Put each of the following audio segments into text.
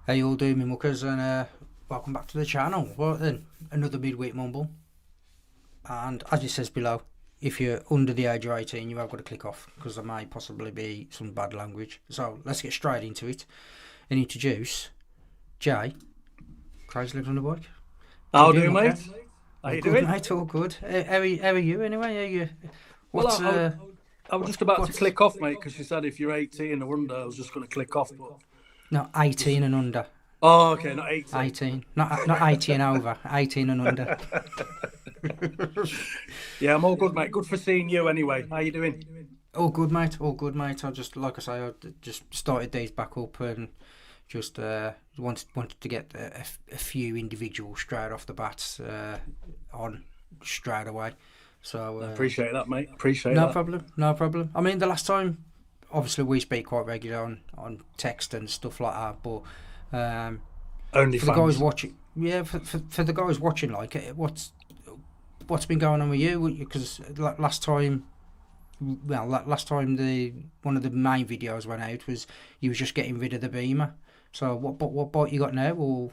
How you all doing, me muckers, and welcome back to the channel. Well then, another midweek mumble. And as it says below, if you're under the age of 18, you have got to click off, because there may possibly be some bad language. So let's get straight into it and introduce Jay, Crazy Legs on the Bike. How do you, mate? How you Good, doing? mate, all good. How are you anyway? Are you, Well, what's, I was just about to what's, click off, mate, because you said if you're 18 or under, I was just going to click off. But no, 18 and under. oh, okay, not 18. 18. Not 18 over, 18 and under. Yeah, I'm all good, mate. Good for seeing you anyway. How you doing? All good, mate. All good, mate. I just, like I say, I just started these back up and just wanted to get a few individuals straight off the bat on straight away. So I appreciate that, mate. Appreciate no that. problem, no problem. I mean, the last time, obviously, we speak quite regularly on text and stuff like that, but Only for the fans. guys watching, yeah, for the guys watching, like, what's been going on with you? Because last time. Well, last time one of the main videos went out was you was just getting rid of the Beamer. So what bike you got now, or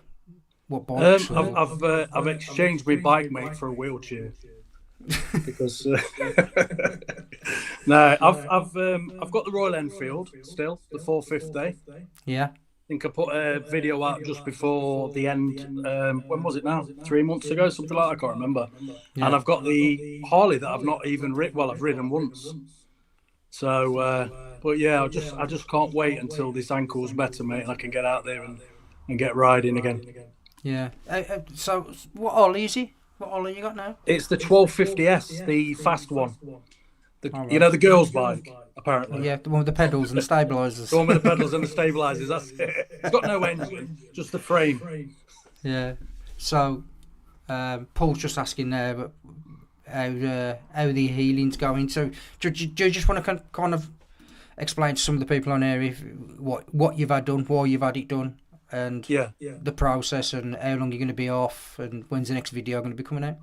what bikes? I've exchanged my bike, mate, for a wheelchair because no, I've got the Royal Enfield still, the 450. Yeah, I think I put a video out just before the end. When was it now? 3 months ago, something like that. I can't remember. yeah, And I've got the Harley that I've not even ridden. Well, I've ridden once. So, but yeah, I just can't wait until this ankle's better, mate, and I can get out there and get riding again. yeah. So what Ollie is he? What Ollie you got now? It's the 1250S, the fast one. Right. You know, the girls' bike, apparently. Yeah, the one with the pedals and the stabilizers. The one with the pedals and the stabilizers. That's it. It's got no engine, just the frame. Yeah. So Paul's just asking there, but how the healing's going. So do you just want to kind of explain to some of the people on here what you've had done, why you've had it done, and the process, and how long you're going to be off, and when's the next video going to be coming out?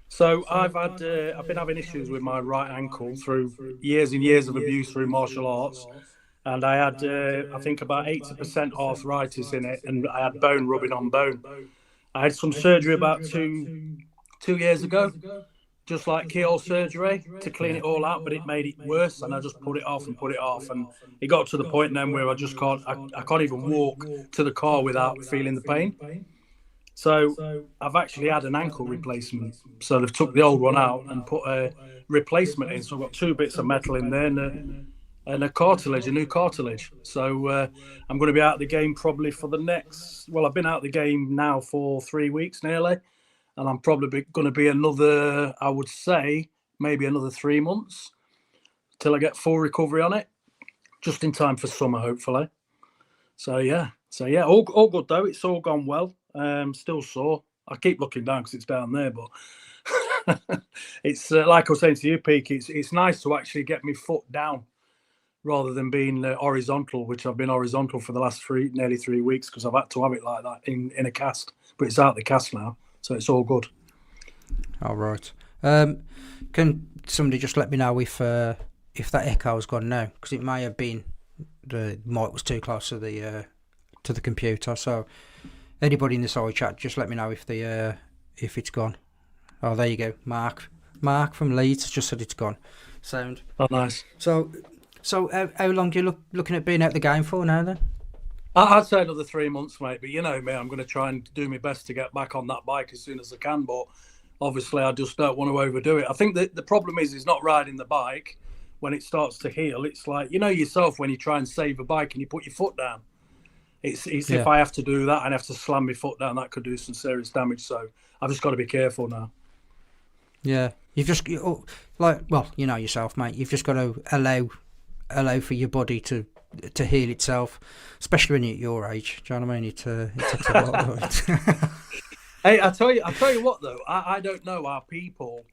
So I've been having issues with my right ankle through years and years of abuse through martial arts, and I had I think about 80% arthritis in it, and I had bone rubbing on bone. I had some surgery about two years ago, just like keyhole surgery to clean it all out, but it made it worse, and I just put it off, and it got to the point then where I just can't even walk to the car without feeling the pain. So I've actually had an ankle replacement. So they've took the old one out and put a replacement in. So I've got 2 bits of metal in there and a cartilage, a new cartilage. So I'm going to be out of the game probably for the next. Well, I've been out of the game now for 3 weeks nearly, and I'm probably going to be another. I would say maybe another 3 months till I get full recovery on it, just in time for summer, hopefully. So yeah, all good though. It's all gone well. Still sore. I keep looking down because it's down there, but it's like I was saying to you, Peak. It's nice to actually get my foot down rather than being horizontal, which I've been horizontal for the last nearly 3 weeks because I've had to have it like that in a cast. But it's out the cast now, so it's all good. All right. Can somebody just let me know if that echo's gone now? Because it may have been the mic was too close to the computer. So anybody in the side chat, just let me know if it's gone. Oh, there you go. Mark from Leeds just said it's gone. Sound. Oh, nice. So how long are you looking at being out the game for now then? I'd say another 3 months, mate. But you know me, I'm going to try and do my best to get back on that bike as soon as I can. But obviously, I just don't want to overdo it. I think that the problem is not riding the bike when it starts to heal. It's like, you know yourself when you try and save a bike and you put your foot down. It's if I have to do that and have to slam my foot down, that could do some serious damage. So I've just got to be careful now. Yeah, you've just you know yourself, mate. You've just got to allow for your body to heal itself, especially when you're at your age. Do you know what I mean? It takes a lot. Hey, I tell you what though, I don't know how people,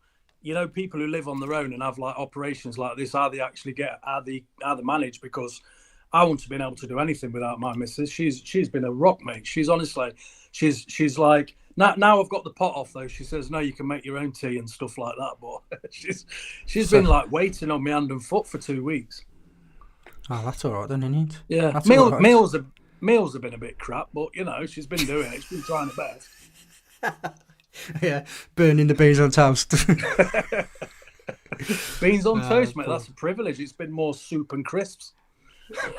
you know, people who live on their own and have like operations like this, how they manage, because I wouldn't have been able to do anything without my missus. She's been a rock, mate. She's honestly, she's like, now I've got the pot off though. She says, no, you can make your own tea and stuff like that. But she's been like waiting on my hand and foot for 2 weeks. Oh, that's all right then, isn't it? Yeah, that's meals Meals have been a bit crap, but you know, she's been doing it. She's been trying her best. Yeah, burning the beans on toast. Beans on toast, mate. Cool. That's a privilege. It's been more soup and crisps.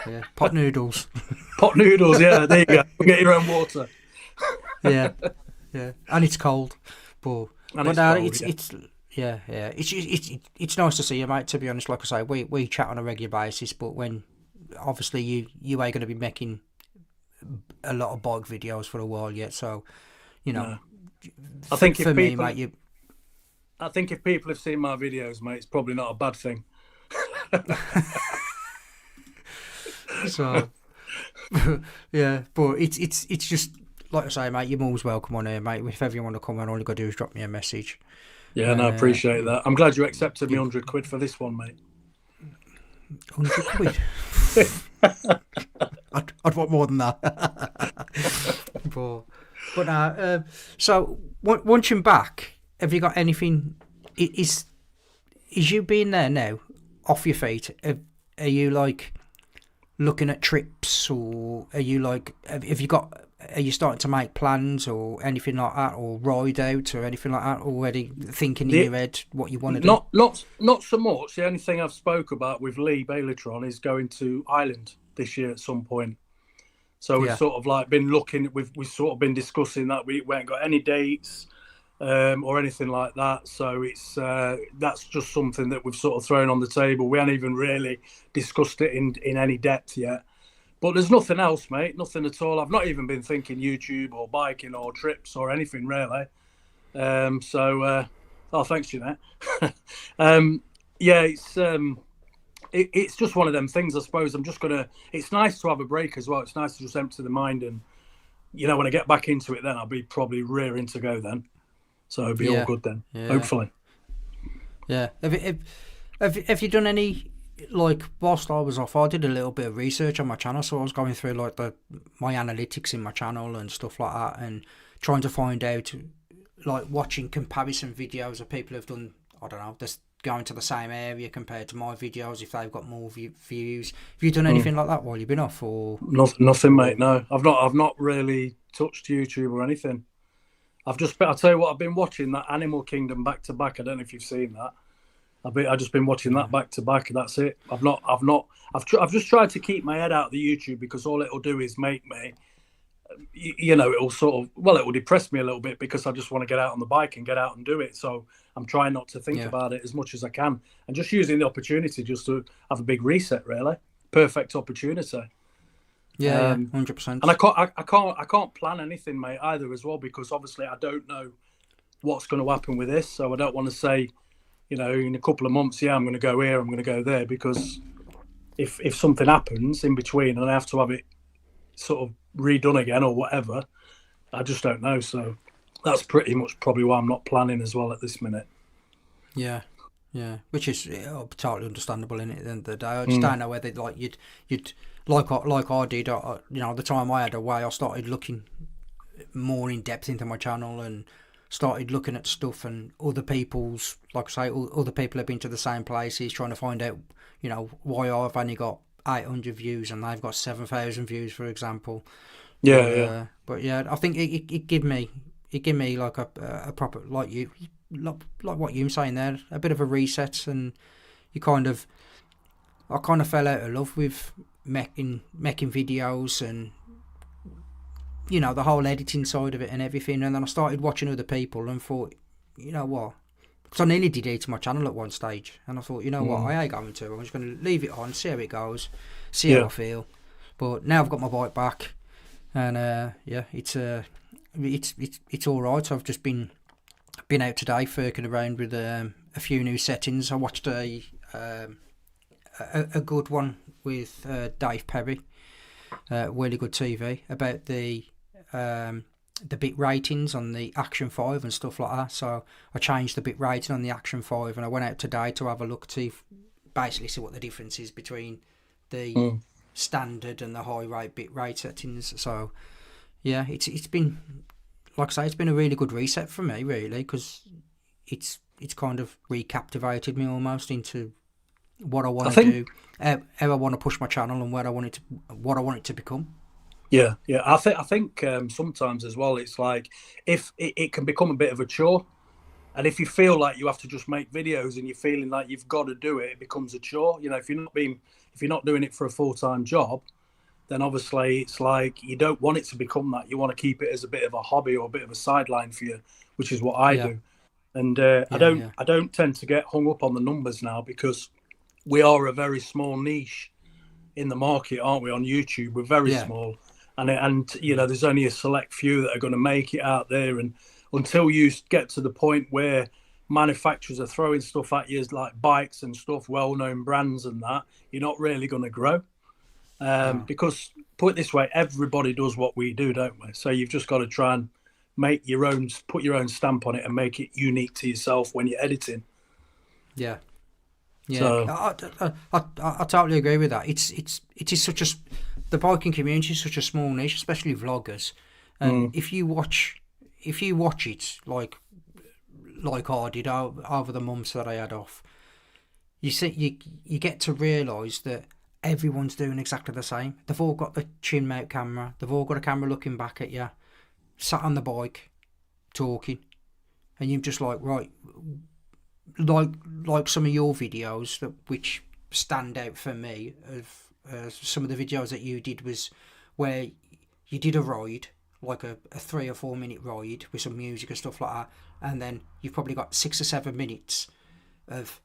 Yeah, pot noodles. Pot noodles, yeah. There you go. Get your own water. Yeah, yeah, and it's cold, but And but it's cold, it's yeah, yeah. It's nice to see you, mate. To be honest, like I say, we chat on a regular basis, but when obviously you ain't going to be making a lot of bike videos for a while yet, so you know. No. I think for if me, people, mate, I think if people have seen my videos, mate, it's probably not a bad thing. so yeah, but it's just like I say, mate. You're always welcome on here, mate. If ever you want to come on, all you got to do is drop me a message. Yeah, no, I appreciate that. I'm glad you accepted me £100 for this one, mate. £100. I'd want more than that. but so once you're back, have you got anything? Is you being there now off your feet? Are you like looking at trips, or are you like have you got? Are you starting to make plans or anything like that, or ride out or anything like that already? Thinking in your head what you want to do? Not so much. The only thing I've spoke about with Lee Baileytron is going to Ireland this year at some point. So we've sort of like been looking. We've sort of been discussing that. We ain't got any dates or anything like that. So it's that's just something that we've sort of thrown on the table. We haven't even really discussed it in any depth yet. But there's nothing else, mate. Nothing at all. I've not even been thinking YouTube or biking or trips or anything really. Oh, thanks, Jeanette. Yeah, it's just one of them things, I suppose. I'm just gonna. It's nice to have a break as well. It's nice to just empty the mind, and you know, when I get back into it, then I'll be probably rearing to go then. So it'll be all good then, hopefully. Yeah. Have you done any? Like whilst I was off, I did a little bit of research on my channel, so I was going through like my analytics in my channel and stuff like that, and trying to find out, like watching comparison videos of people who've done, I don't know, just going to the same area compared to my videos if they've got more views. Have you done anything like that while you've been off, or nothing, mate? No, I've not really touched YouTube or anything. I'll tell you what, I've been watching that Animal Kingdom back to back. I don't know if you've seen that. I've just been watching that back to back. That's it. I've just tried to keep my head out of the YouTube, because all it'll do is make me, you know, it'll it will depress me a little bit, because I just want to get out on the bike and get out and do it. So I'm trying not to think about it as much as I can, and just using the opportunity just to have a big reset. Really, perfect opportunity. Yeah, 100%. And I can't plan anything, mate, either as well, because obviously I don't know what's going to happen with this. So I don't want to say, you know, in a couple of months, I'm going to go here, I'm going to go there, because if something happens in between and I have to have it sort of redone again or whatever, I just don't know. So that's pretty much probably why I'm not planning as well at this minute. Yeah, which is totally understandable in it. At the end of the day, I just don't know whether like you'd like I did. You know, the time I had away, I started looking more in depth into my channel and started looking at stuff and other people's, like I say, other people have been to the same places, trying to find out, you know, why I've only got 800 views and they've got 7,000 views, for example. But yeah, I think it gave me like a proper, like what you were saying there, a bit of a reset, and I kind of fell out of love with making videos and, you know, the whole editing side of it and everything. And then I started watching other people and thought, you know what, because I nearly deleted my channel at one stage, and I thought, you know what, I ain't going to. I'm just going to leave it on, see how it goes, see how I feel. But now I've got my bike back, and it's all right. I've just been out today, firking around with a few new settings. I watched a good one with Dave Perry, really good TV, about the bit ratings on the Action 5 and stuff like that. So I changed the bit rating on the Action 5, and I went out today to have a look to basically see what the difference is between the standard and the high rate bit rate settings. So yeah, it's been, like I say, it's been a really good reset for me, really, because it's kind of recaptivated me almost into what I want to do, how I want to push my channel, and what I want it to become. Yeah, yeah. I think sometimes as well, it's like if it can become a bit of a chore, and if you feel like you have to just make videos and you're feeling like you've got to do it, it becomes a chore. You know, if you're not doing it for a full time job, then obviously it's like you don't want it to become that. You want to keep it as a bit of a hobby or a bit of a sideline for you, which is what I Yeah, do. And yeah, yeah, I don't tend to get hung up on the numbers now because we are a very small niche in the market, aren't we? On YouTube, we're very yeah, small, and you know, there's only a select few that are going to make it out there. And until you get to the point where manufacturers are throwing stuff at you like bikes and stuff, well-known brands and that, you're not really going to grow. no, Because put it this way, everybody does what we do, don't we? So you've just got to try and make your own, put your own stamp on it, and make it unique to yourself when you're editing. yeah. Yeah, So, I totally agree with that. It is such a the biking community is such a small niche, especially vloggers. And mm, if you watch it like I did over the months that I had off, you get to realise that everyone's doing exactly the same. They've all got the chin mount camera. They've all got a camera looking back at you, sat on the bike, talking, and you're just like, right, like some of your videos that which stand out for me of some of the videos that you did was where you did a ride, like a 3 or 4 minute ride with some music and stuff like that, and then you've probably got 6 or 7 minutes of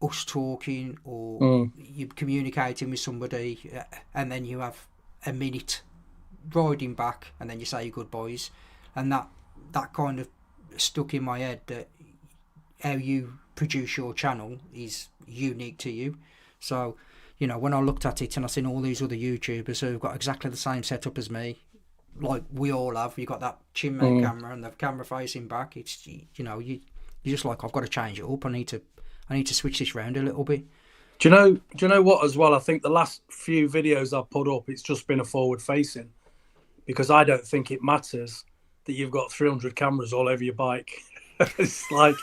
us talking or mm, you communicating with somebody, and then you have a minute riding back, and then you say your goodbyes, and that kind of stuck in my head that how you produce your channel is unique to you. So, you know, when I looked at it and I seen all these other YouTubers who've got exactly the same setup as me, like we all have, you got that chin mount mm. camera and the camera facing back. It's you're just like, I've got to change it up. I need to switch this round a little bit. Do you know what as well? I think the last few videos I've put up, it's just been a forward facing because I don't think it matters that you've got 300 cameras all over your bike. It's like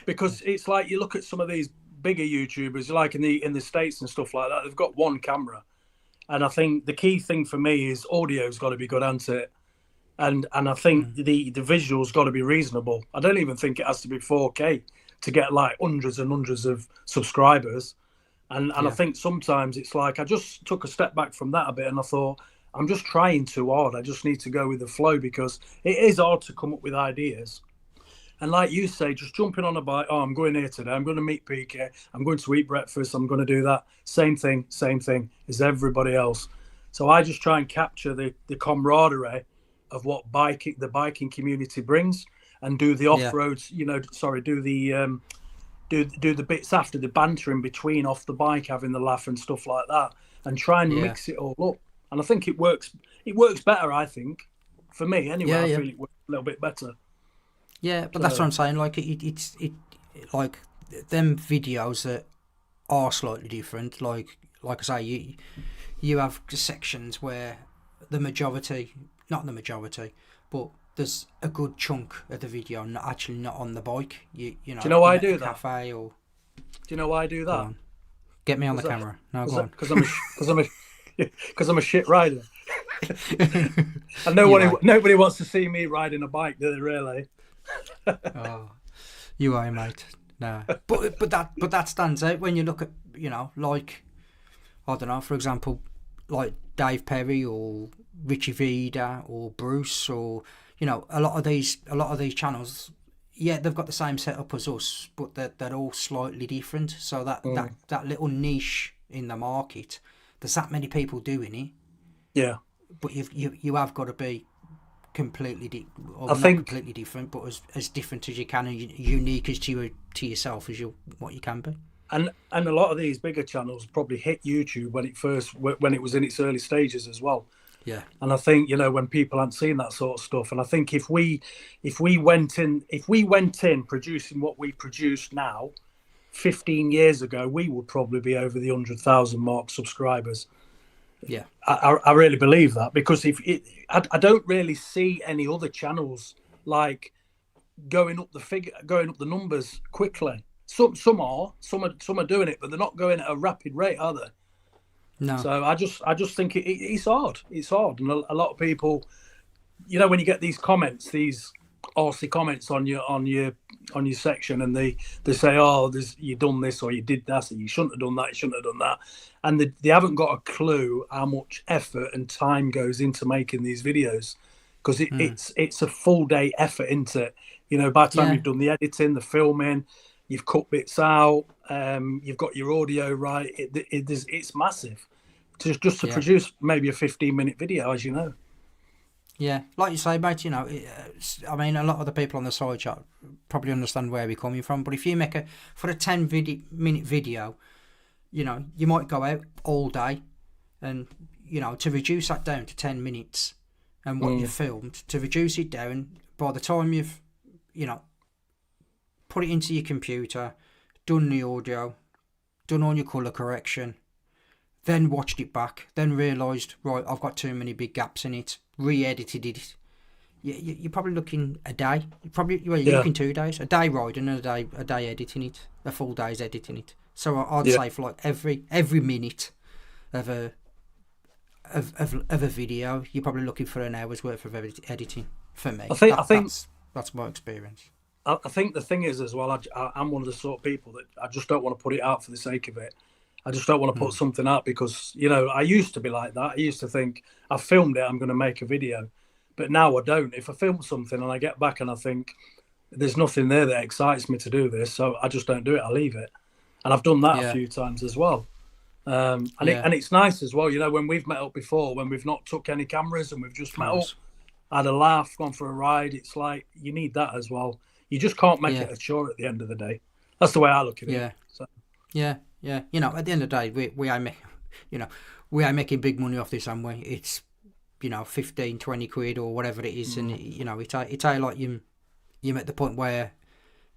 because it's like you look at some of these bigger YouTubers, like in the States and stuff like that, they've got one camera. And I think the key thing for me is audio's got to be good, hasn't it? And I think Mm. the visual's got to be reasonable. I don't even think it has to be 4K to get like hundreds and hundreds of subscribers. And I Yeah, think sometimes it's like I just took a step back from that a bit and I thought I'm just trying too hard. I just need to go with the flow because it is hard to come up with ideas. And like you say, just jumping on a bike, oh, I'm going here today. I'm going to meet PK. I'm going to eat breakfast. I'm going to do that. Same thing as everybody else. So I just try and capture the camaraderie of what the biking community brings and do the off yeah, roads, do the bits after the banter in between off the bike, having the laugh and stuff like that, and try and yeah, mix it all up. And I think it works. It works better, I think, for me anyway. yeah, I yeah. feel it works a little bit better. Yeah, but that's what So I'm saying. Like like them videos that are slightly different. Like I say, you have sections where the majority, not the majority, but there's a good chunk of the video not on the bike. You do you know, know why in I a do that? cafe or Do you know why I do go that? on, get me on the Because camera. No, go on. because I'm a shit rider, and You are. nobody wants to see me riding a bike, do they? Really? Oh, you are, mate. No, but that stands out when you look at like I don't know, for example, like Dave Perry or Richie Vida or Bruce or a lot of these channels. Yeah, they've got the same setup as us, but they're all slightly different. So Mm, that little niche in the market, there's that many people doing it, yeah, but you have got to be completely or I not think, completely different, but as different as you can and unique as to yourself as what you can be. and a lot of these bigger channels probably hit YouTube when it was in its early stages as well. Yeah, And I think when people hadn't seen that sort of stuff, and I think if we went in producing what we produce now, 15 years ago, we would probably be over the 100,000 mark subscribers. yeah, I really believe that because I don't really see any other channels like going up the numbers quickly. Some are doing it, but they're not going at a rapid rate, are they? No. So I just think it's odd. It's odd, and a lot of people, you know, when you get these comments, these arsey comments on your section, and they say, oh, you done this or you did that, and you shouldn't have done that, you shouldn't have done that, and they haven't got a clue how much effort and time goes into making these videos, because it's a full day effort into it. You know, by the time Yeah. you've done the editing, the filming, you've cut bits out, you've got your audio right. It's massive. Just to Yeah. produce maybe a 15-minute video, as you know. Yeah, like you say, mate. You know, I mean, a lot of the people on the side chat probably understand where we're coming from. But if you make for a 10-minute video, you know, you might go out all day, and you know, to reduce that down to 10 minutes, and what you filmed, to reduce it down, by the time you've, you know, put it into your computer, done the audio, done all your colour correction, then watched it back, then realised, right, I've got too many big gaps in it, re-edited it. You're probably looking a day. You're looking 2 days, a day riding and a day editing it, a full day's editing it. So I'd say for like every minute of a video, you're probably looking for an hour's worth of editing. For me, I think that's my experience. I think the thing is as well, I'm one of the sort of people that I just don't want to put it out for the sake of it. I just don't want to put something out because, you know, I used to be like that. I used to think, I filmed it, I'm going to make a video. But now I don't. If I film something and I get back and I think there's nothing there that excites me to do this, so I just don't do it. I leave it. And I've done that a few times as well. And it's nice as well, you know, when we've met up before, when we've not took any cameras and we've just met up, had a laugh, gone for a ride. It's like, you need that as well. You just can't make it a chore at the end of the day. That's the way I look at it. Yeah. So. Yeah. Yeah, you know, at the end of the day, we are making big money off this, aren't we? It's, you know, 15, 20 quid or whatever it is, and you know, it's like you're at the point where,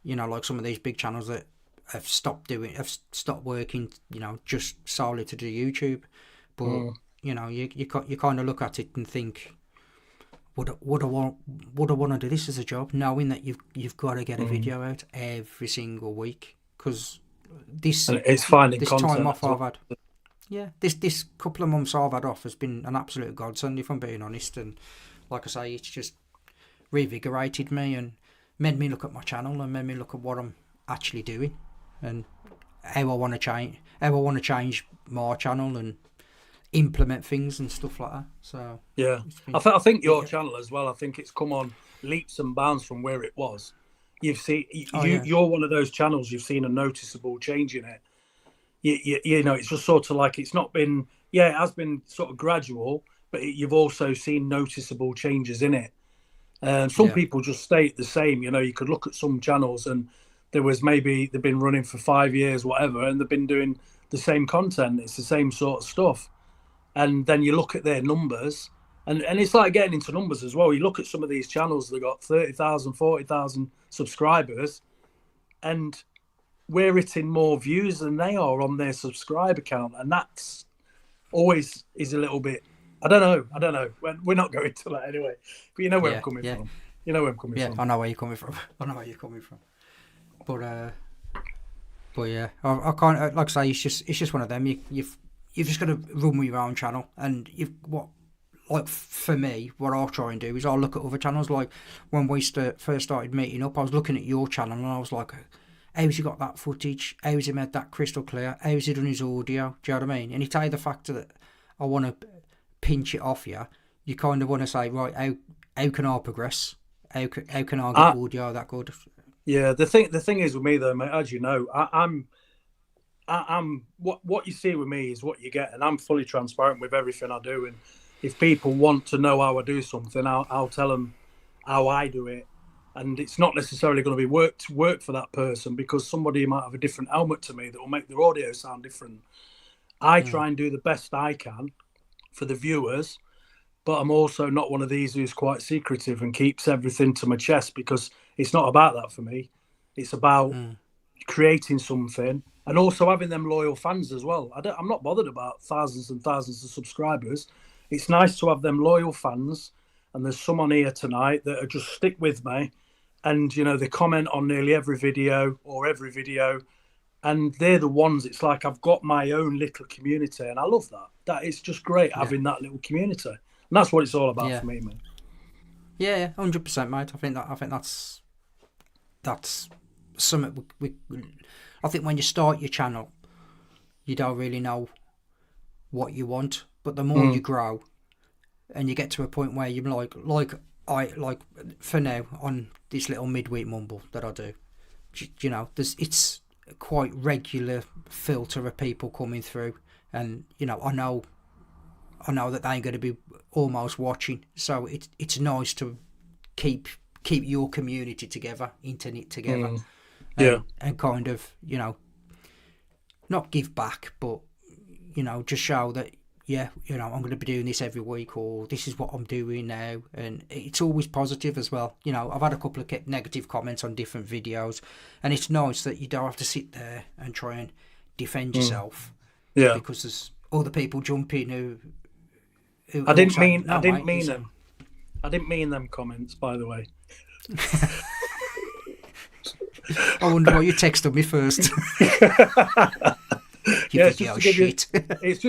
you know, like some of these big channels that have stopped working, you know, just solely to do YouTube, but you know, you kind of look at it and think, would I want to do this as a job, knowing that you've got to get a video out every single week, because it's finding this content time off I've had. Yeah, this couple of months I've had off has been an absolute godsend, if I'm being honest. And like I say, it's just revigorated me and made me look at my channel and made me look at what I'm actually doing and how I want to change my channel and implement things and stuff like that. So yeah, I think your channel as well, I think it's come on leaps and bounds from where it was. You've seen you're one of those channels, you've seen a noticeable change in it. You know, it's just sort of like, it's not been, it has been sort of gradual, but you've also seen noticeable changes in it. And some people just stay the same. You know, you could look at some channels and they've been running for 5 years, whatever, and they've been doing the same content. It's the same sort of stuff. And then you look at their numbers, and it's like getting into numbers as well. You look at some of these channels that got 30,000, 40,000 subscribers, and we're hitting more views than they are on their subscriber count. And that's always is a little bit, I don't know. We're not going to that anyway. But you know where I'm coming from. You know where I'm coming from. Yeah, I know where you're coming from. But yeah, I can't, like I say, it's just one of them. You've just got to run with your own channel, and for me, what I'll try and do is I'll look at other channels. Like when we first started meeting up, I was looking at your channel and I was like, how's he got that footage? How's he made that crystal clear? How's he done his audio? Do you know what I mean? And it's the fact that I want to pinch it off you. You kind of want to say, right, how can I progress? How can I get audio that good? Yeah, the thing is with me though, mate, as you know, I'm what you see with me is what you get, and I'm fully transparent with everything I do. And if people want to know how I do something, I'll tell them how I do it. And it's not necessarily going to be work for that person, because somebody might have a different element to me that will make their audio sound different. I try and do the best I can for the viewers, but I'm also not one of these who's quite secretive and keeps everything to my chest, because it's not about that for me. It's about creating something and also having them loyal fans as well. I'm not bothered about thousands and thousands of subscribers. It's nice to have them loyal fans, and there's some on here tonight that are just stick with me. And, you know, they comment on nearly every video, and they're the ones. It's like I've got my own little community, and I love that. That it's just great Yeah. having that little community, and that's what it's all about Yeah. for me, man. Yeah, 100%, mate. I think that's something I think when you start your channel, you don't really know what you want, but the more you grow, and you get to a point where you're like for now on this little midweek mumble that I do, you know, it's quite regular filter of people coming through, and you know, I know that they're going to be almost watching, so it's nice to keep your community together, internet together, Yeah. and kind of, you know, not give back, but you know, just show that, yeah, you know, I'm going to be doing this every week, or this is what I'm doing now, and it's always positive as well. You know, I've had a couple of negative comments on different videos, and it's nice that you don't have to sit there and try and defend yourself, Yeah. because there's other people jumping who I didn't say, mean no, I didn't mate, mean them. I didn't mean them comments, by the way. I wonder why you texted me first. You Yeah, video shit. It's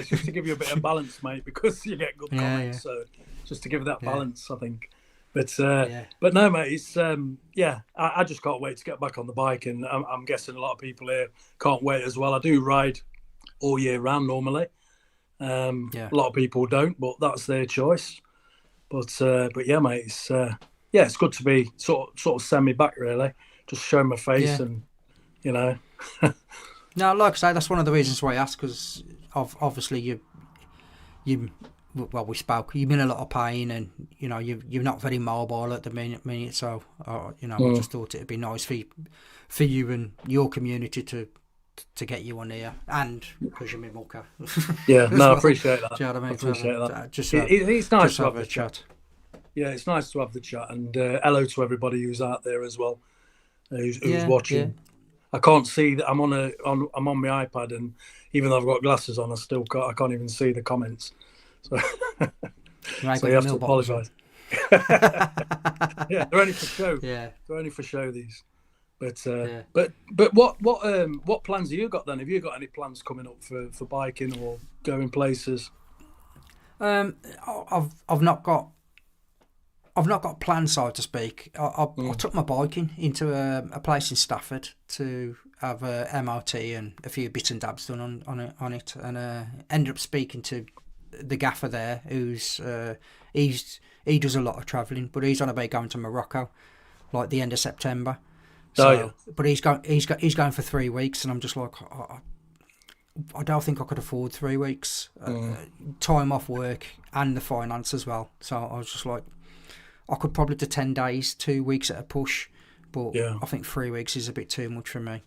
just to give you a bit of balance, mate, because you get good comments. So just to give that balance, I think. But but no, mate, it's I just can't wait to get back on the bike, and I'm guessing a lot of people here can't wait as well. I do ride all year round normally. A lot of people don't, but that's their choice. But yeah, mate, it's good to be sort of semi back, really, just show my face and you know. No, like I say, that's one of the reasons why I asked, because obviously you well, we spoke. You've been in a lot of pain, and you know you're not very mobile at the minute. So you know, I just thought it'd be nice for you and your community to get you on here, and because you're my mucker. Yeah, no, well. I appreciate that. Do you know what I mean? I appreciate that. It's nice to have the chat. Yeah, it's nice to have the chat, and hello to everybody who's out there as well, who's watching. Yeah. I can't see that I'm on my iPad, and even though I've got glasses on, I can't even see the comments. So, so you have to apologise. Yeah, they're only for show. Yeah, they're only for show, these. But what plans have you got then? Have you got any plans coming up for biking or going places? I've not got plans, so to speak. I took my biking into a place in Stafford to have a MOT and a few bits and dabs done on it, and ended up speaking to the gaffer there, who's he does a lot of travelling, but he's on about going to Morocco, like the end of September. So, but he's going for 3 weeks, and I'm just like, I don't think I could afford 3 weeks, time off work and the finance as well. So I was just like, I could probably do 10 days, 2 weeks at a push, but I think 3 weeks is a bit too much for me.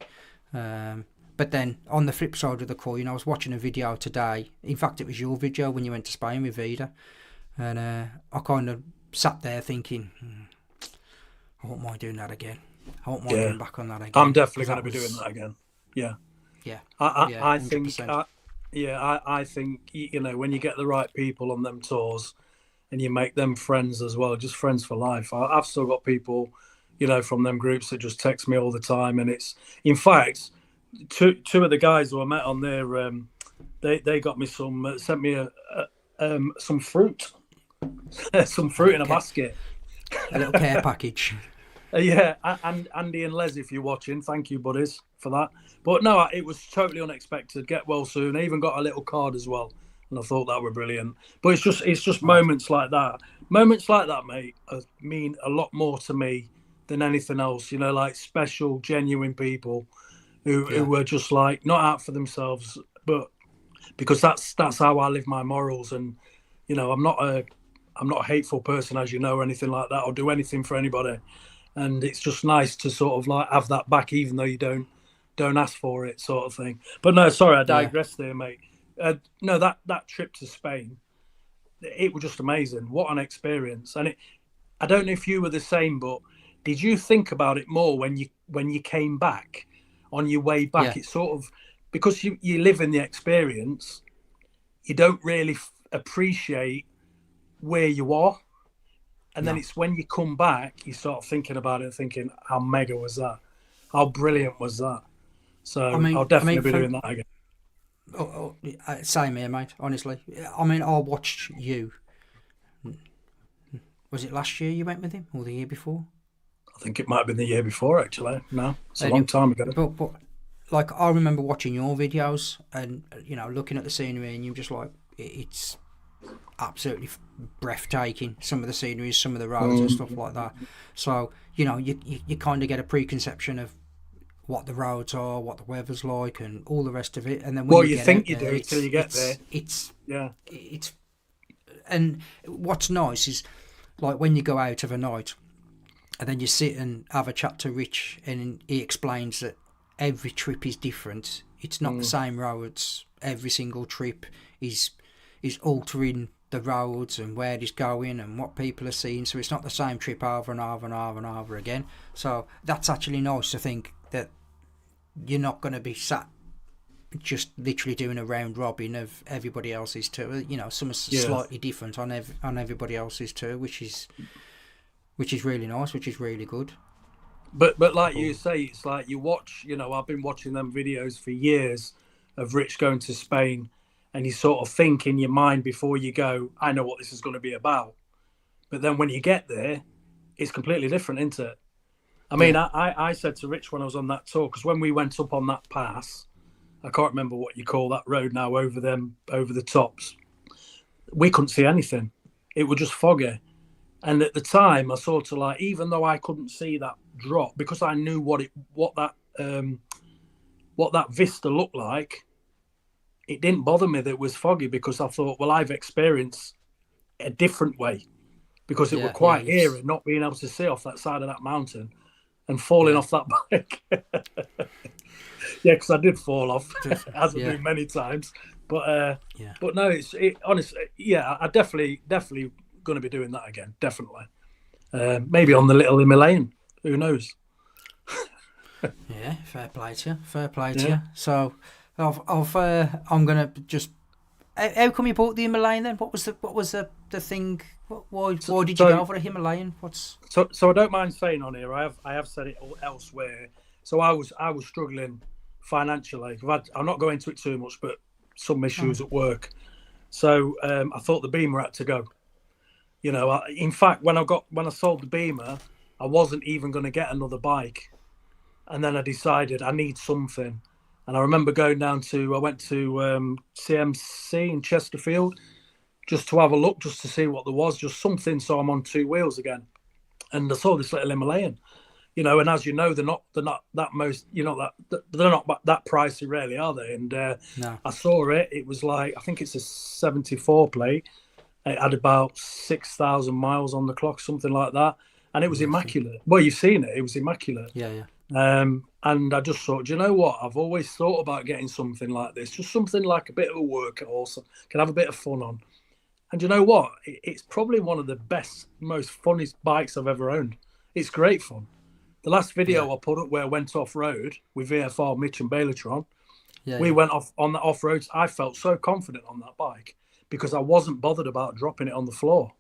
But then on the flip side of the coin, I was watching a video today. In fact, it was your video when you went to Spain with Vida, and I kind of sat there thinking, I won't mind doing that again. I won't mind going back on that again. I'm definitely going to be doing that again. Yeah. Yeah. I think. I think, you know, when you get the right people on them tours, and you make them friends as well, just friends for life. I've still got people, you know, from them groups that just text me all the time, and it's, in fact, two of the guys who I met on there, they got me sent me some fruit, some fruit in a basket, a little care package. Yeah, and Andy and Les, if you're watching, thank you, buddies, for that. But no, it was totally unexpected. Get well soon. I even got a little card as well, and I thought that were brilliant. But it's just moments like that, mate, mean a lot more to me than anything else. You know, like special, genuine people who were just like not out for themselves, but because that's how I live my morals. And you know, I'm not a hateful person, as you know, or anything like that. I'll do anything for anybody. And it's just nice to sort of like have that back, even though you don't ask for it, sort of thing. But no, sorry, I digressed there, mate. No, that trip to Spain, it was just amazing. What an experience! And I don't know if you were the same, but did you think about it more when you came back on your way back? It's sort of because you live in the experience, you don't really appreciate where you are. And then it's when you come back, you start thinking about it, thinking, how mega was that? How brilliant was that? So I'll definitely be doing that again. Same here, mate. Honestly, I mean, I watched you. Was it last year you went with him, or the year before? I think it might have been the year before, actually. No, it's a And long time ago. but like I remember watching your videos and looking at the scenery, and you're just like, it's absolutely breathtaking. Some of the scenery, some of the roads and stuff like that. So you kind of get a preconception of what the roads are, what the weather's like, and all the rest of it. And then when you think get you there, do till you get there. It's and what's nice is like when you go out of a night, and then you sit and have a chat to Rich, and he explains that every trip is different. It's not the same roads. Every single trip is altering the roads and where he's going and what people are seeing. So it's not the same trip over and over and over and over again. So that's actually nice to think that you're not going to be sat just literally doing a round robin of everybody else's tour. Some are slightly different on everybody else's tour, which is really nice, which is really good. But like you say, it's like you watch. I've been watching them videos for years of Rich going to Spain, and you sort of think in your mind before you go, I know what this is going to be about. But then when you get there, it's completely different, isn't it? I mean, I said to Rich when I was on that tour, because when we went up on that pass, I can't remember what you call that road now, over the tops, we couldn't see anything. It was just foggy. And at the time, I sort of like, even though I couldn't see that drop, because I knew what that vista looked like, it didn't bother me that it was foggy, because I thought, well, I've experienced a different way, because it was quite eerie not being able to see off that side of that mountain and falling off that bike. Because I did fall off, as I do many times. But no, honestly, I definitely going to be doing that again, definitely. Maybe on the little Himalayan, who knows? Yeah, fair play to you. So I'm gonna just. How come you bought the Himalayan then? What was the thing? Why did you go for a Himalayan? So I don't mind saying on here. I have said it elsewhere. So I was struggling financially. I'm not going into it too much, but some issues at work. So I thought the Beamer had to go. In fact, when I sold the Beamer, I wasn't even going to get another bike, and then I decided I need something. And I remember I went to CMC in Chesterfield just to have a look, just to see what there was, just something, so I'm on two wheels again. And I saw this little Himalayan, and as you know, they're not that most, they're not that pricey, really, are they? And No. I saw it. It was like, I think it's a 74 plate. It had about 6,000 miles on the clock, something like that, and it was immaculate. Well, you've seen it; it was immaculate. Yeah. And I just thought, do you know what? I've always thought about getting something like this, just something like a bit of a workhorse, can have a bit of fun on. And you know what? It's probably one of the best, most funnest bikes I've ever owned. It's great fun. The last video I put up where I went off road with VFR, Mitch and Bailotron, we went off on the off roads. I felt so confident on that bike because I wasn't bothered about dropping it on the floor.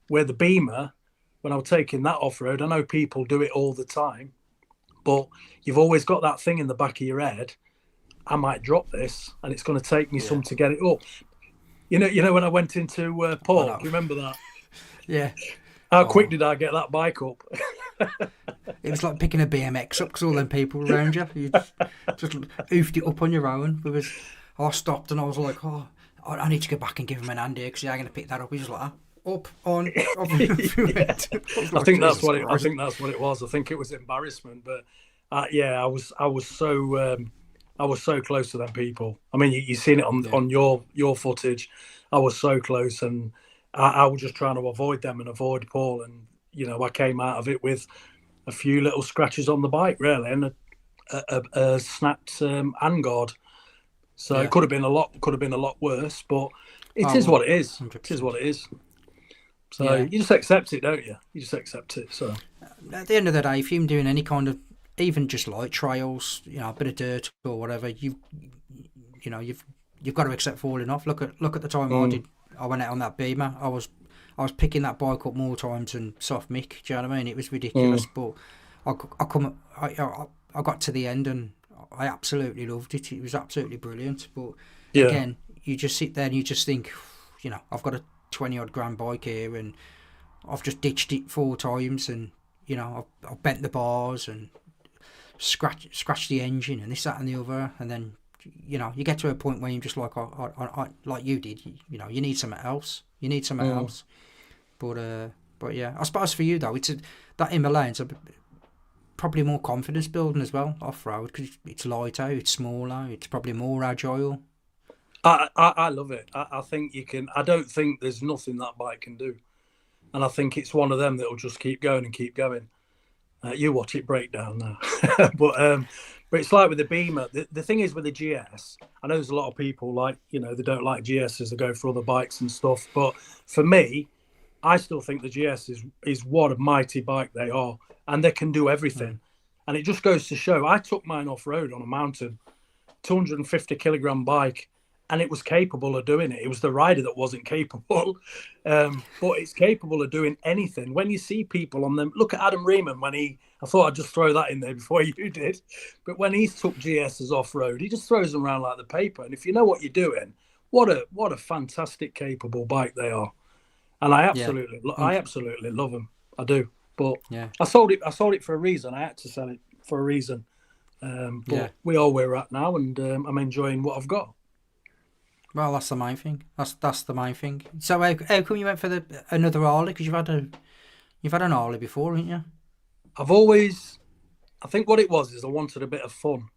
Where the Beamer, when I was taking that off road, I know people do it all the time, but you've always got that thing in the back of your head. I might drop this, and it's going to take me some to get it up. You know when I went into Port, do you remember that? Yeah. How quick did I get that bike up? It was like picking a BMX up because all them people around you. You just oofed it up on your own. I stopped and I was like, I need to go back and give him an hand here because I'm going to pick that up. He's just like, up, on, up. I think that's what it was. I think it was embarrassment, but I was so close to them people. I mean, you've seen it on your footage. I was so close, and I was just trying to avoid them and avoid Paul. And I came out of it with a few little scratches on the bike, really, and a snapped handguard. So it could have been a lot worse, but it is what it is. 100%. It is what it is. So you just accept it, don't you? You just accept it. So at the end of the day, if you're doing any kind of, even just light trails, a bit of dirt or whatever, you've got to accept falling off. Look at the time I went out on that Beamer. I was picking that bike up more times than Soft Mick. Do you know what I mean? It was ridiculous, but I got to the end and I absolutely loved it. It was absolutely brilliant. But Yeah. again, you just sit there and you just think, I've got a 20 odd grand bike here, and I've just ditched it 4 times, and I've bent the bars and scratched the engine and this, that, and the other, and then you get to a point where you're just like, like you did, you need something else. You need something else. But yeah, I suppose for you though, that Himalayan's probably more confidence building as well off road, because it's lighter, it's smaller, it's probably more agile. I love it. I think you can. I don't think there's nothing that bike can do, and I think it's one of them that will just keep going and keep going. You watch it break down now, but it's like with the Beamer. The thing is with the GS, I know there's a lot of people they don't like GSs, they go for other bikes and stuff. But for me, I still think the GS is what a mighty bike they are, and they can do everything. And it just goes to show. I took mine off road on a mountain, 250 kilogram bike, and it was capable of doing it. It was the rider that wasn't capable, but it's capable of doing anything. When you see people on them, look at Adam Riemann I thought I'd just throw that in there before you did, but when he's took GSs off road, he just throws them around like the paper. And if you know what you're doing, what a fantastic capable bike they are. And I absolutely love them. I do. But I sold it for a reason. I had to sell it for a reason. But we are where we're at now, and I'm enjoying what I've got. Well, that's the main thing. That's the main thing. So how come you went for another Harley? Because you've had an Harley before, haven't you? I think what it was is I wanted a bit of fun,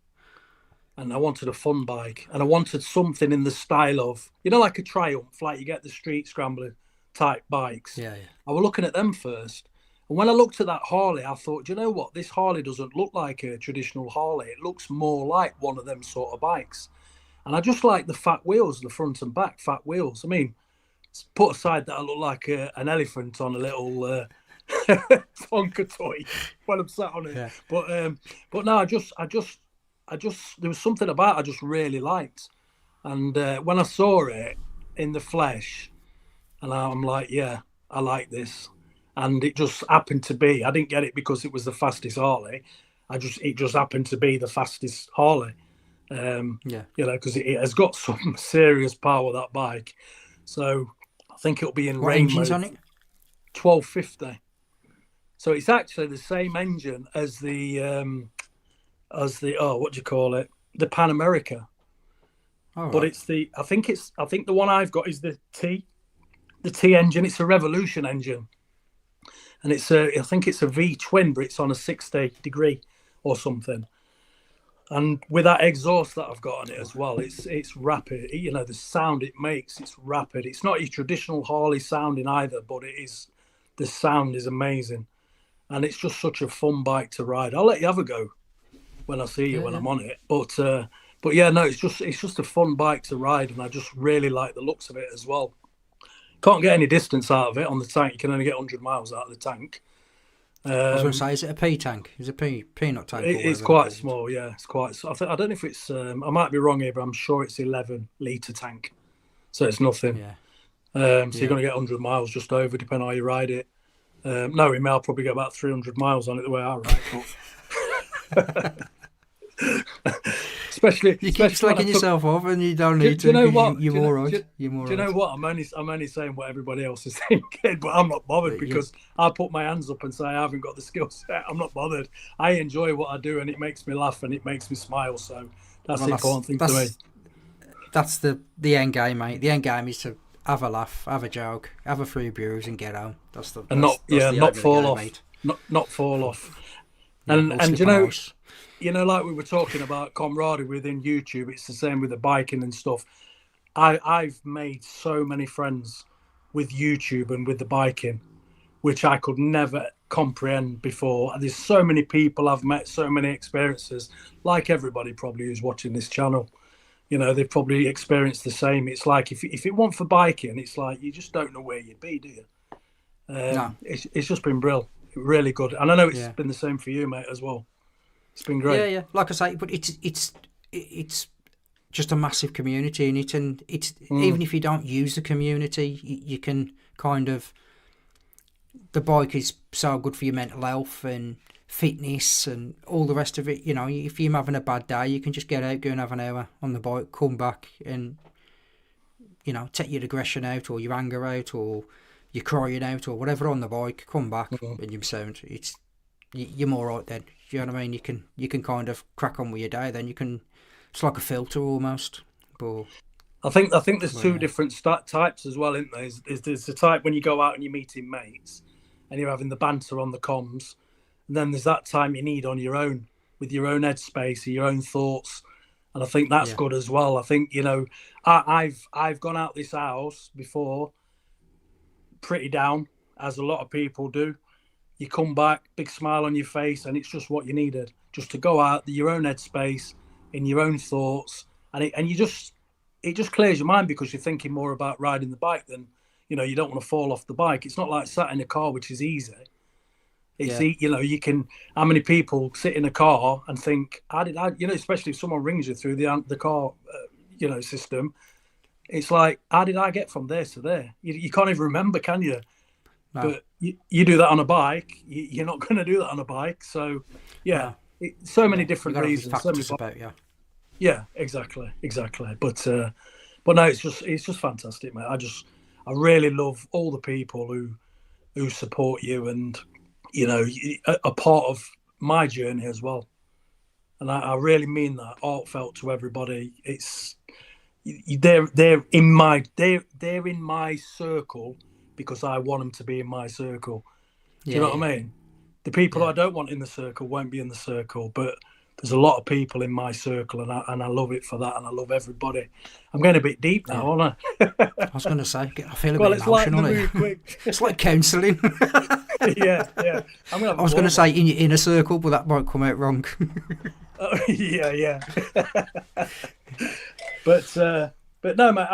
and I wanted a fun bike, and I wanted something in the style of, like a Triumph, like you get the street scrambler type bikes. Yeah. I was looking at them first, and when I looked at that Harley, I thought, do you know what? This Harley doesn't look like a traditional Harley. It looks more like one of them sort of bikes. And I just like the fat wheels, the front and back fat wheels. I mean, put aside that I look like an elephant on a little Tonka toy when I'm sat on it. Yeah. But no, I just there was something about it I just really liked. And when I saw it in the flesh, and I'm like, yeah, I like this. And it just happened to be, I didn't get it because it was the fastest Harley. It just happened to be the fastest Harley. Because it has got some serious power, that bike. So I think it'll be in what rain engine's mode. On it? 1250. So it's actually the same engine as the what do you call it? The Pan America. Oh, but right. I think the one I've got is the T engine. It's a Revolution engine, and I think it's a V twin, but it's on a 60-degree or something. And with that exhaust that I've got on it as well, it's rapid. The sound it makes, it's rapid. It's not your traditional Harley sounding either, but the sound is amazing. And it's just such a fun bike to ride. I'll let you have a go when I see you when I'm on it. But yeah, no, it's just a fun bike to ride, and I just really like the looks of it as well. Can't get any distance out of it on the tank. You can only get 100 miles out of the tank. I was going to say, is it a P tank? Is it a peanut tank? It's quite small, yeah. It's quite. I don't know if it's. I might be wrong here, but I'm sure it's 11-litre tank, so it's nothing. Yeah. So you're going to get 100 miles just over, depending on how you ride it. Knowing me, I'll probably get about 300 miles on it the way I ride. Especially you keep slacking yourself off, and you don't need to. You know what? You're more right. Do you know what? I'm only saying what everybody else is thinking, but I'm not bothered because I put my hands up and say I haven't got the skill set. I'm not bothered. I enjoy what I do, and it makes me laugh and it makes me smile. So that's the important thing to me. That's the end game, mate. The end game is to have a laugh, have a joke, have a few brews, and get home. Not fall off. Mate. Not fall off. Yeah, and like we were talking about camaraderie within YouTube, it's the same with the biking and stuff. I've made so many friends with YouTube and with the biking, which I could never comprehend before. There's so many people I've met, so many experiences, like everybody probably who's watching this channel. They've probably experienced the same. It's like if it weren't for biking, it's like you just don't know where you'd be, do you? No. It's just been brilliant, really good. And I know it's been the same for you, mate, as well. It's been great. Yeah. Like I say, but it's just a massive community in it, and even if you don't use the community, you can kind of. The bike is so good for your mental health and fitness and all the rest of it. You know, if you're having a bad day, you can just get out, go and have an hour on the bike, come back, and you know, take your aggression out or your anger out or your crying out or whatever on the bike. Come back and you're sound. You're more right then. You know what I mean? You can kind of crack on with your day. Then you can. It's like a filter almost. But I think there's two different types as well, isn't there? There's the type when you go out and you're meeting mates and you're having the banter on the comms, and then there's that time you need on your own with your own headspace, your own thoughts, and I think that's good as well. I think, you know, I've gone out this house before pretty down, as a lot of people do. You come back, big smile on your face, and it's just what you needed, just to go out your own headspace in your own thoughts, and it just clears your mind because you're thinking more about riding the bike than, you know, you don't want to fall off the bike. It's not like sat in a car, which is easy. It's you know, you can. How many people sit in a car and think, how did I? You know, especially if someone rings you through the car, you know, system. It's like, how did I get from there to there? You can't even remember, can you? No. But you do that on a bike. You're not going to do that on a bike. So, yeah, so many different reasons. So many about, yeah, exactly. But no, it's just fantastic, mate. I really love all the people who support you and, you know, are part of my journey as well. And I really mean that, heartfelt to everybody. It's they're in my circle because I want them to be in my circle. Do you know what I mean? The people I don't want in the circle won't be in the circle, but there's a lot of people in my circle, and I love it for that, and I love everybody. I'm getting a bit deep now, aren't I? I was going to say, I feel a bit emotional. It's like counselling. yeah. I was going to say in your inner circle, but that might come out wrong. Yeah. But no, mate.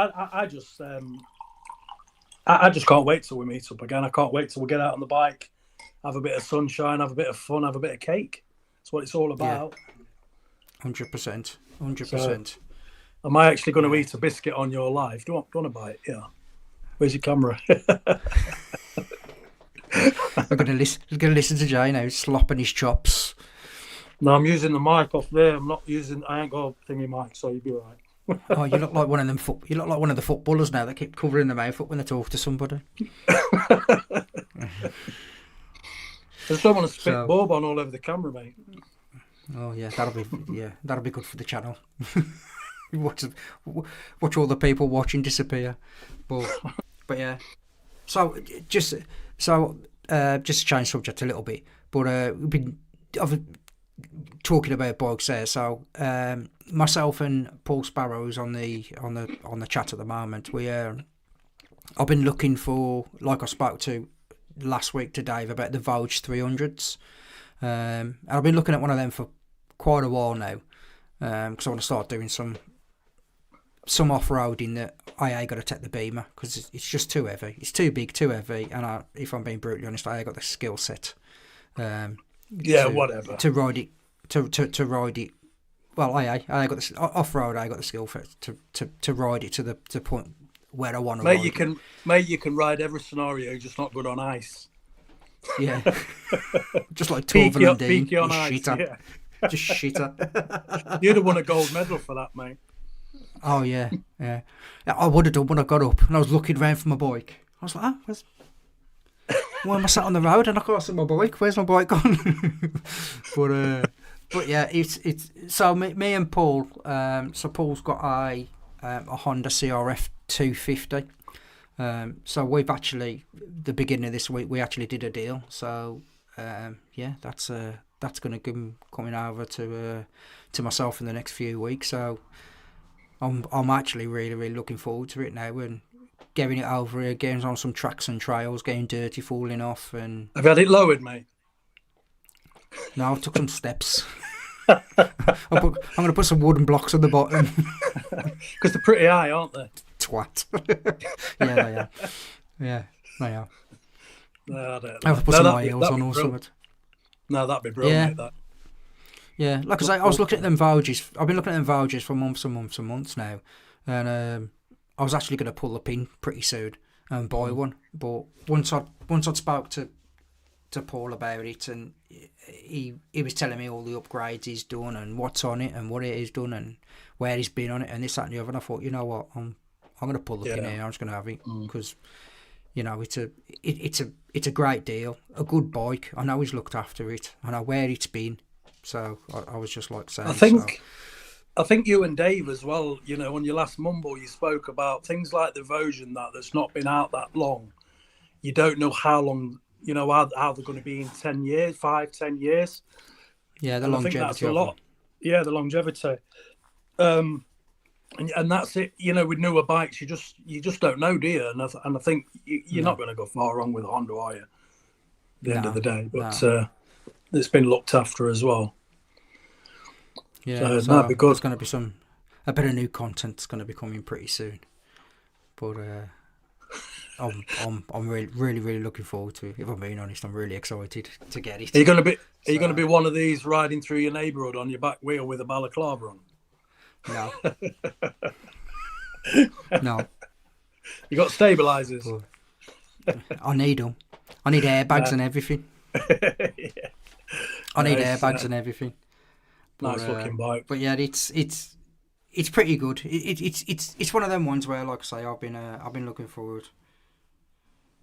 I just can't wait till we meet up again. I can't wait till we get out on the bike, have a bit of sunshine, have a bit of fun, have a bit of cake. That's what it's all about. 100%. So, am I actually going to eat a biscuit on your live? Do you want to bite? Yeah. Where's your camera? I'm going to listen to Jay now, slopping his chops. No, I'm using the mic off there. I ain't got a thingy mic, so you'll be all right. Oh, you look like one of them. You look like one of the footballers now that keep covering their mouth up when they talk to somebody. I just don't want to spit bourbon all over the camera, mate. Oh yeah, that'll be good for the channel. watch all the people watching disappear, but yeah. So just to change subject a little bit, but we've been talking about bikes there. So myself and Paul Sparrow, who's on the chat at the moment, I've been looking for, like I spoke to last week to Dave about the Vouch 300s, and I've been looking at one of them for quite a while now, because I want to start doing some off-roading that I ain't got to take the Beamer because it's just too heavy. It's too big, too heavy, and if I'm being brutally honest, I ain't got the skill set. Whatever. To ride it, to ride it. Well, I got the off-road. I got the skill for it to ride it to the point where I want to. Mate, you can ride every scenario, just not good on ice. Yeah, just like Torvill and Dean. Peaky on ice. Yeah. Just shitter. You'd have won a gold medal for that, mate. Oh yeah. I would have done when I got up and I was looking around for my bike. I was like, why am I sat on the road and I can't see my bike? Where's my bike gone? but yeah, it's so me and Paul. So Paul's got a Honda CRF 250. So we've actually, the beginning of this week, we actually did a deal. So yeah, that's going to be coming over to myself in the next few weeks. So I'm actually really, really looking forward to it now and getting it over here, getting on some tracks and trails, getting dirty, falling off. And have you had it lowered, mate? No, I took some steps. I'm going to put some wooden blocks on the bottom. Because they're pretty high, aren't they? Twat. Yeah, they are. Yeah, they are. No, I don't. I have to put some high heels on or something. No, that'd be brilliant, that. Yeah, like I say, I was looking at them Vouches. I've been looking at them Vouches for months and months and months now. And I was actually going to pull the pin pretty soon and buy one. But once I'd spoke to to Paul about it, and he was telling me all the upgrades he's done and what's on it and what it is done and where he's been on it and this, that, and the other. And I thought, you know what, I'm going to pull the pin here. I'm just going to have it because you know it's a great deal, a good bike. I know he's looked after it. I know where it's been. So I was just like saying. I think you and Dave as well. You know, on your last mumble, you spoke about things like the version that's not been out that long. You don't know how long. You know how they're going to be in 10 years, 5-10 years. Yeah, the longevity. I think that's a lot. Yeah, the longevity. And that's it. You know, with newer bikes, you just don't know, do you? And I think you're not going to go far wrong with a Honda, are you? At the end of the day, but it's been looked after as well. Yeah, so that'd be good. There's going to be a bit of new content that's going to be coming pretty soon. But I'm really looking forward to it. If I'm being honest, I'm really excited to get it. Are you going to be one of these riding through your neighbourhood on your back wheel with a balaclava on? No. No. You got stabilisers? I need them. I need airbags and everything. I need airbags and everything. But, nice looking bike. But yeah, it's pretty good. It's one of them ones where, like I say, I've been looking forward.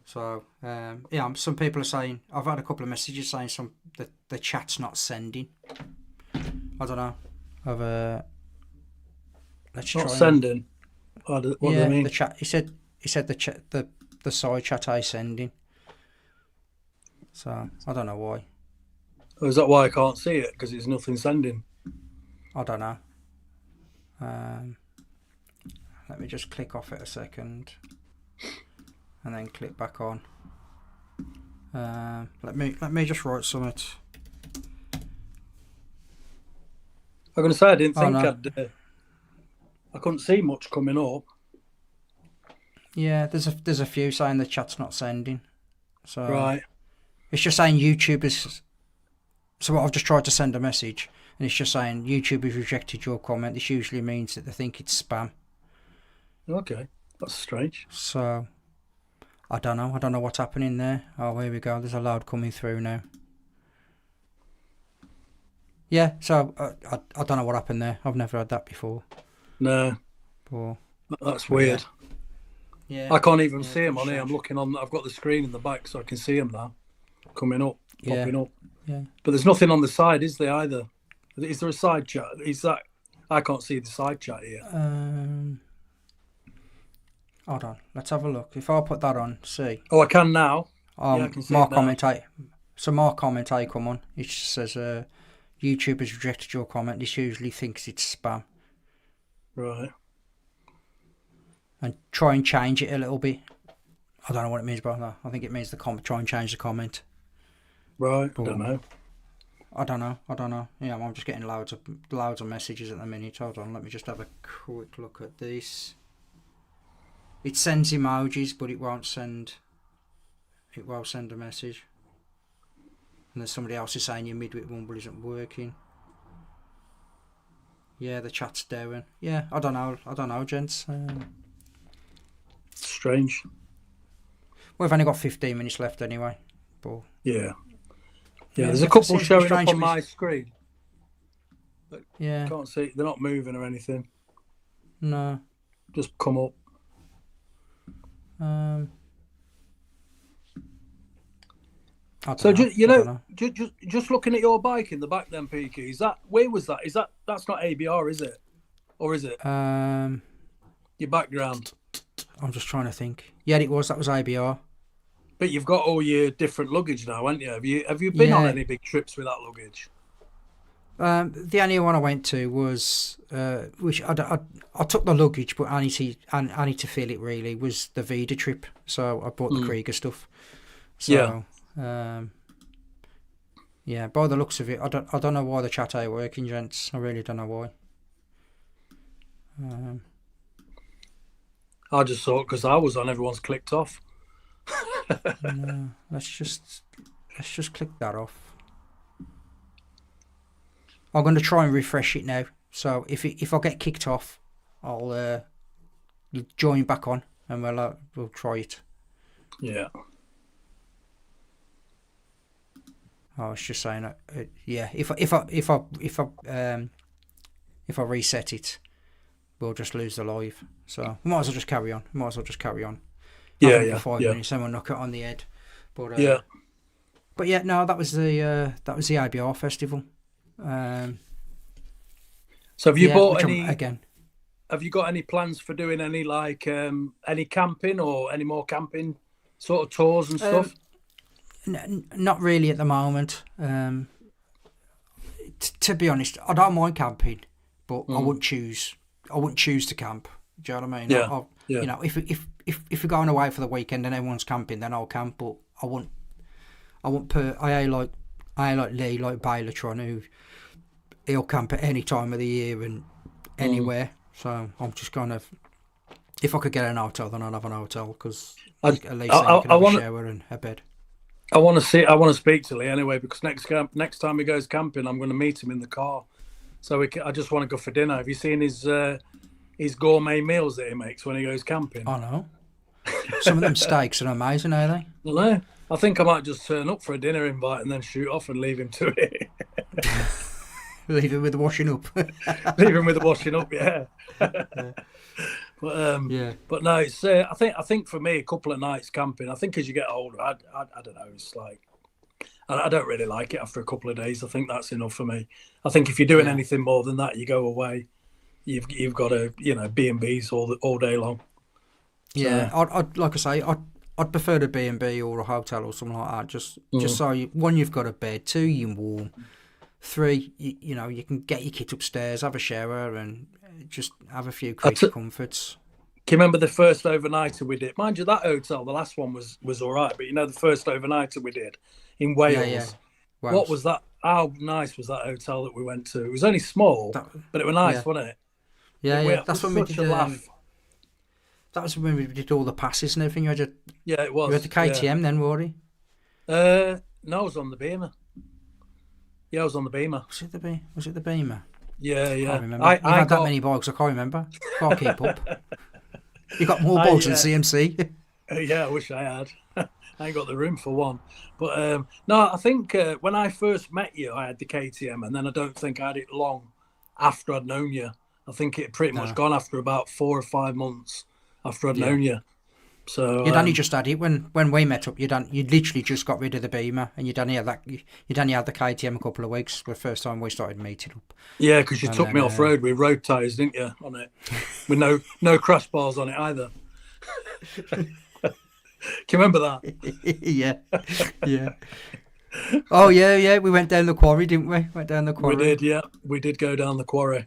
So yeah, some people are saying, I've had a couple of messages saying the chat's not sending. I don't know. Let's not try sending. What do you mean? The chat. He said the chat the side chat is sending. So I don't know why. Is that why I can't see it? Because it's nothing sending. I don't know. Let me just click off it a second, and then click back on. Let me just write something. I'm going to say I didn't think I couldn't see much coming up. Yeah, there's a few saying the chat's not sending. So right. It's just saying YouTube is. So I've just tried to send a message, and it's just saying YouTube has rejected your comment. This usually means that they think it's spam. Okay, that's strange. So I don't know. I don't know what's happening there. Oh, here we go. There's a loud coming through now. Yeah. So I don't know what happened there. I've never had that before. No. But, that's weird. Yeah. I can't even see them on here. I'm looking on. I've got the screen in the back, so I can see them now, coming up, popping up. Yeah. But there's nothing on the side, is there either? Is there a side chat? Is that? I can't see the side chat here. Hold on. Let's have a look. If I put that on, see. Oh, I can now. Yeah, I can see more it now. commentate. So more commentate come on. It just says YouTube has rejected your comment. This usually thinks it's spam. Right. And try and change it a little bit. I don't know what it means by that. I think it means try and change the comment. Right. I don't know. I don't know. Yeah, I'm just getting loads of messages at the minute. Hold on, let me just have a quick look at this. It sends emojis, but it won't send a message. And then somebody else is saying your midwit mumble isn't working. Yeah, the chat's down. Yeah, I don't know, gents. Strange. We've only got 15 minutes left anyway. But yeah, there's a couple showing up on my screen. But yeah. Can't see. They're not moving or anything. No. Just come up. So just looking at your bike in the back, then, Peaky, where was that? That's not ABR, is it? Or is it? Your background. I'm just trying to think. Yeah, it was. That was ABR. But you've got all your different luggage now, haven't you? Have you been on any big trips with that luggage? The only one I went to was which I took the luggage, but I need to feel it really was the Vida trip. So I bought the Krieger stuff. So, yeah. By the looks of it, I don't know why the chat ain't working, gents. I really don't know why. I just thought because I was on, everyone's clicked off. No, let's just click that off. I'm going to try and refresh it now. So if I get kicked off, I'll join back on and we'll try it. Yeah. I was just saying that. Yeah, if I reset it, we'll just lose the live. So we might as well just carry on. Have Yeah, another yeah, 5 minutes, then we'll knock it on the head. But yeah. but yeah, no, that was the ABR festival. So have you bought which any? Again? Have you got any plans for doing any like any camping or any more camping sort of tours and stuff? Not really at the moment. To be honest, I don't mind camping, but I wouldn't choose to camp. Do you know what I mean? Yeah, yeah. You know, if we're going away for the weekend and everyone's camping, then I'll camp. But I won't. I like Lee, like Baylotron, who he'll camp at any time of the year and anywhere. So I'm just kind of, if I could get an hotel, then I'll have an hotel, because at least then you can have a shower and a bed. I want to speak to Lee anyway, because next time he goes camping, I'm going to meet him in the car. So I just want to go for dinner. Have you seen his gourmet meals that he makes when he goes camping? I know. Some of them steaks are amazing, are they? No, I think I might just turn up for a dinner invite and then shoot off and leave him to it. Leave him with the washing up. Leave him with the washing up, yeah. But no, it's I think for me, a couple of nights camping. I think as you get older, I don't know. It's like I don't really like it after a couple of days. I think that's enough for me. I think if you're doing anything more than that, you go away. You've got to B&Bs all day long. So, yeah, I'd like I say, I'd prefer the B&B or a hotel or something like that. Just so you've got a bed, 2, you're warm, 3, you can get your kit upstairs, have a shower, and just have a few creature comforts. Can you remember the first overnighter we did? Mind you, that hotel, the last one was all right, but the first overnighter we did in Wales. Yeah. Wales. What was that? How nice was that hotel that we went to? It was only small, but it was nice, wasn't it? Yeah. That's when we did. Laugh. That was when we did all the passes and everything. Yeah, it was. You had the KTM then, Rory? No, I was on the Beamer. Yeah, I was on the Beamer. Was it the Beamer? Yeah. I can't remember. I had that many bikes, I can't remember. Can't keep up. You got more bikes than CMC. Yeah, I wish I had. I ain't got the room for one. But no, I think when I first met you, I had the KTM, and then I don't think I had it long after I'd known you. I think it had pretty much gone after about 4 or 5 months after I'd known you. So you'd only just had it when we met up. You'd literally just got rid of the Beamer, and you'd only had the KTM a couple of weeks. The first time we started meeting up. Yeah, because you took me off road with road tyres, didn't you, on it, with no crash bars on it either. Can you remember that? Yeah. Oh yeah. We went down the quarry, didn't we? Went down the quarry. We did, yeah. We did go down the quarry.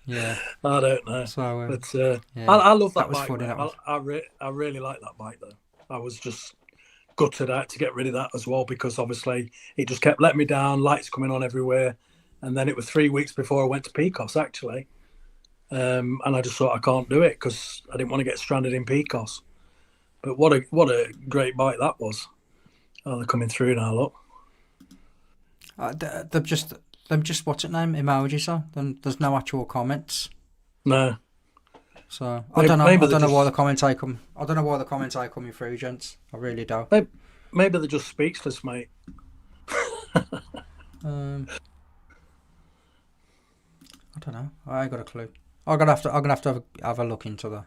Yeah. I don't know. So, but I love that was bike. Funny, I really like that bike though. I was just gutted out to get rid of that as well, because obviously it just kept letting me down. Lights coming on everywhere, and then it was 3 weeks before I went to Pecos actually, and I just thought I can't do it because I didn't want to get stranded in Pecos. But what a great bike that was. Oh, they're coming through now. Look. They've just what's it name emojis on. Then there's no actual comments. No. So I don't know. I don't know why the comments are coming through, gents. I really don't. Maybe they're just speechless, mate. I don't know. I ain't got a clue. I'm gonna have to have a look into that.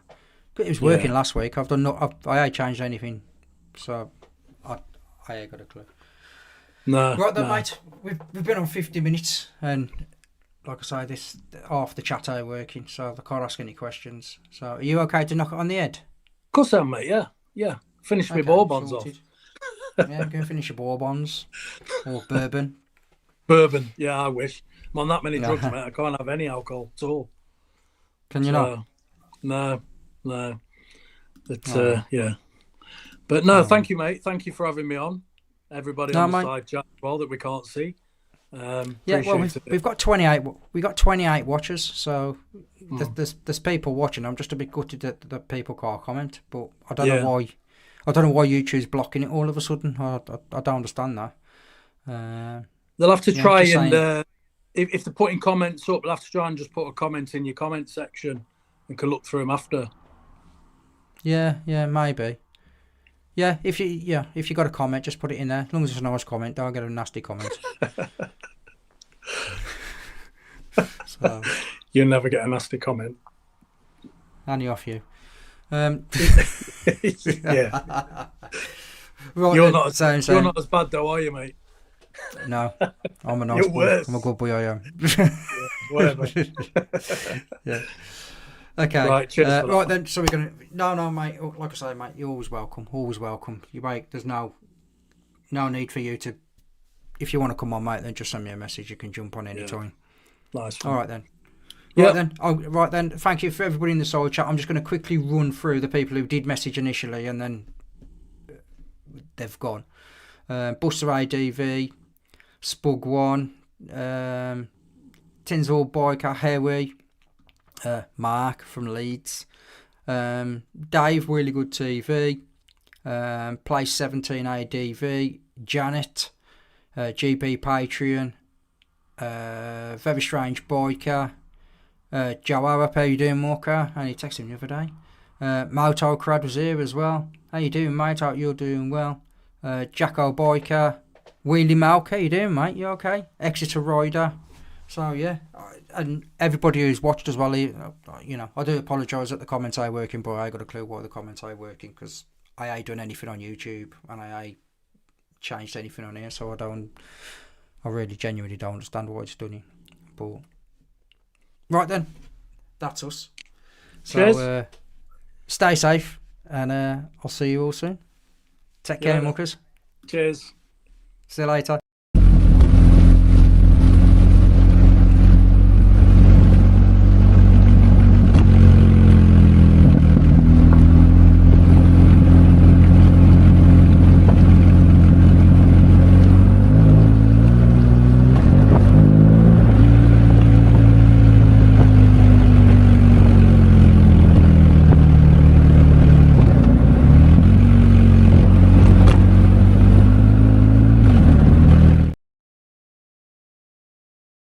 It was working last week. I ain't changed anything, so I ain't got a clue. No. Right then, mate. We've been on 50 minutes, and like I say, half the chat ain't working, so I can't ask any questions. So, are you okay to knock it on the head? Of course I am, mate. Yeah. Finish my bourbons off. Yeah, go and finish your bourbons or bourbon. Bourbon. Yeah, I wish. I'm on that many drugs, mate. I can't have any alcohol at all. Can you not? No. But yeah. But no, thank you, mate. Thank you for having me on. Everybody on the side chat as well that we can't see. We've got 28. We got 28 watchers, so there's people watching. I'm just a bit gutted that people can't comment, but I don't know why. I don't know why YouTube's blocking it all of a sudden. I don't understand that. They'll have to try and if they're putting comments up, they'll have to try and just put a comment in your comment section and can look through them after. Yeah, maybe. Yeah, if you got a comment, just put it in there. As long as it's a nice comment, don't get a nasty comment. So, You'll never get a nasty comment. any off you. Yeah. Right, You're then, not same. not as bad though, are you, mate? No, I'm a nice You're boy. worse. I'm a good boy. I am. Yeah, whatever. Yeah. Okay. Right, cheers for Right that. then. So we're gonna. No, mate. Like I say, mate, you're always welcome. Always welcome. You mate. There's no need for you to. If you want to come on, mate, then just send me a message. You can jump on any time. Nice. All right then. Yep. Right then. Oh, right then. Thank you for everybody in the side chat. I'm just going to quickly run through the people who did message initially and then they've gone. Buster ADV, Spug1, Tinsel Biker, Harry, Mark from Leeds, Dave, Really Good TV, Place 17 ADV, Janet, GB Patreon, Very Strange Biker, Joe Arap, how you doing, Walker? And he texted me the other day. Moto Crad was here as well. How you doing, mate? Hope you're doing well. Jacko Biker, Wheelie Malk, how you doing, mate? You okay? Exeter Rider. So yeah, and everybody who's watched as well. You know, I do apologise that the comments ain't working, but I got a clue why the comments ain't working because I ain't done anything on YouTube and I ain't changed anything on here, so I really genuinely don't understand why it's done it. But right then, that's us. So stay safe, and I'll see you all soon. Take care, muckers. Cheers. See you later.